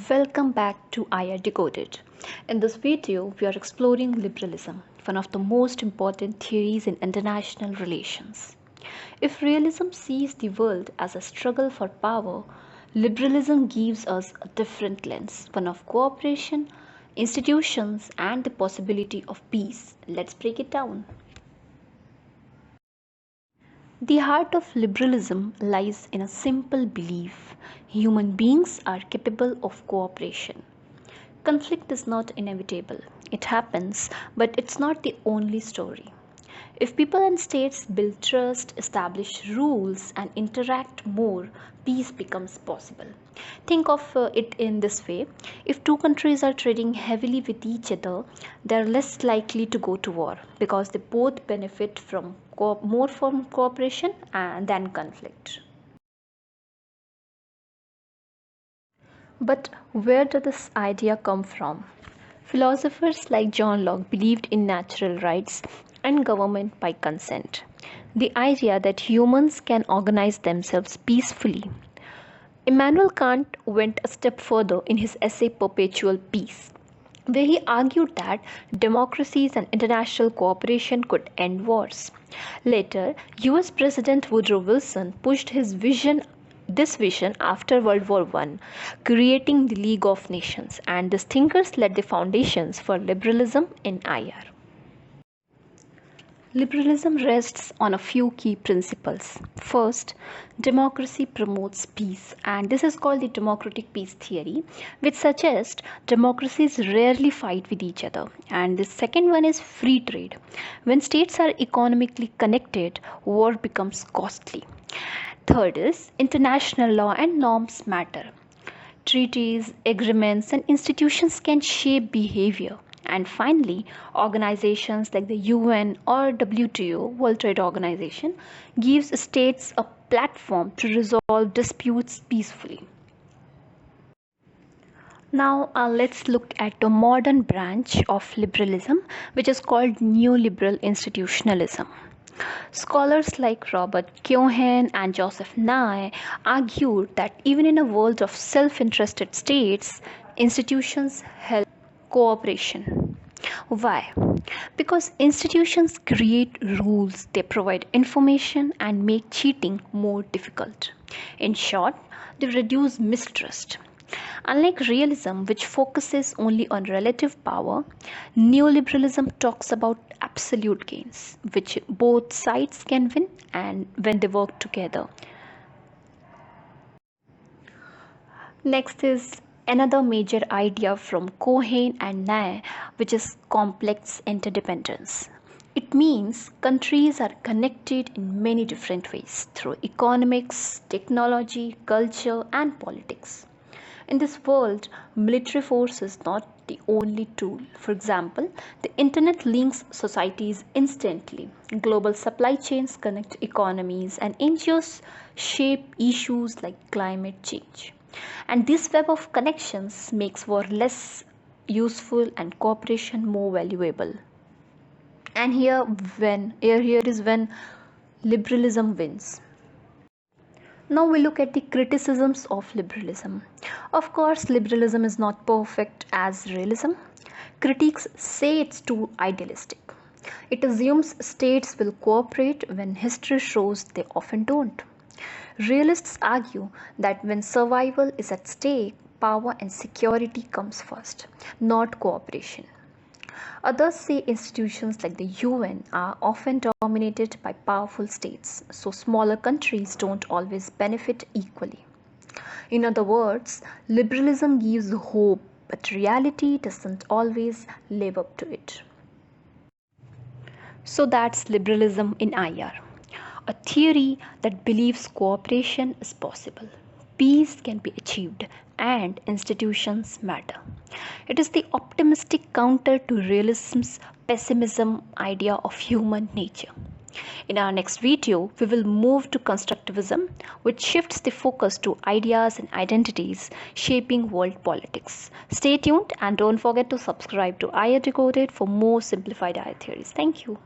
Welcome back to IR Decoded. In this video, we are exploring liberalism, one of the most important theories in international relations. If realism sees the world as a struggle for power, liberalism gives us a different lens, one of cooperation, institutions, and the possibility of peace. Let's break it down. The heart of liberalism lies in a simple belief: human beings are capable of cooperation. Conflict is not inevitable, it happens, but it's not the only story. If people and states build trust, establish rules, and interact more, peace becomes possible. Think of it in this way: if two countries are trading heavily with each other, they are less likely to go to war because they both benefit from more from cooperation than conflict. But where did this idea come from? Philosophers like John Locke believed in natural rights and government by consent, the idea that humans can organize themselves peacefully. Immanuel Kant went a step further in his essay Perpetual, where he argued that democracies and international cooperation could end wars. Later, US President Woodrow Wilson pushed this vision after World War I, creating the League of Nations, and these thinkers laid the foundations for liberalism in IR. Liberalism rests on a few key principles. First, democracy promotes peace, and this is called the democratic peace theory, which suggests democracies rarely fight with each other. And the second one is free trade. When states are economically connected, war becomes costly. Third is international law and norms matter. Treaties, agreements, and institutions can shape behavior. And finally, organizations like the UN or WTO, World Trade Organization, gives states a platform to resolve disputes peacefully. Now let's look at the modern branch of liberalism, which is called Neoliberal Institutionalism. Scholars like Robert Keohane and Joseph Nye argued that even in a world of self-interested states, institutions help cooperation. Why? Because institutions create rules, they provide information and make cheating more difficult. In short, they reduce mistrust. Unlike realism, which focuses only on relative power, neoliberalism talks about absolute gains, which both sides can win and when they work together. Next is another major idea from Keohane and Nye, which is complex interdependence. It means countries are connected in many different ways through economics, technology, culture, and politics. In this world, military force is not the only tool. For example, the internet links societies instantly. Global supply chains connect economies, and NGOs shape issues like climate change. And this web of connections makes war less useful and cooperation more valuable. And here is when liberalism wins. Now we look at the criticisms of liberalism. Of course, liberalism is not perfect as realism. Critics say it's too idealistic. It assumes states will cooperate when history shows they often don't. Realists argue that when survival is at stake, power and security comes first, not cooperation. Others say institutions like the UN are often dominated by powerful states, so smaller countries don't always benefit equally. In other words, liberalism gives hope, but reality doesn't always live up to it. So that's liberalism in IR, a theory that believes cooperation is possible, peace can be achieved, and institutions matter. It is the optimistic counter to realism's pessimism idea of human nature. In our next video, we will move to Constructivism, which shifts the focus to ideas and identities shaping world politics. Stay tuned and don't forget to subscribe to IR Decoded for more simplified IR theories. Thank you.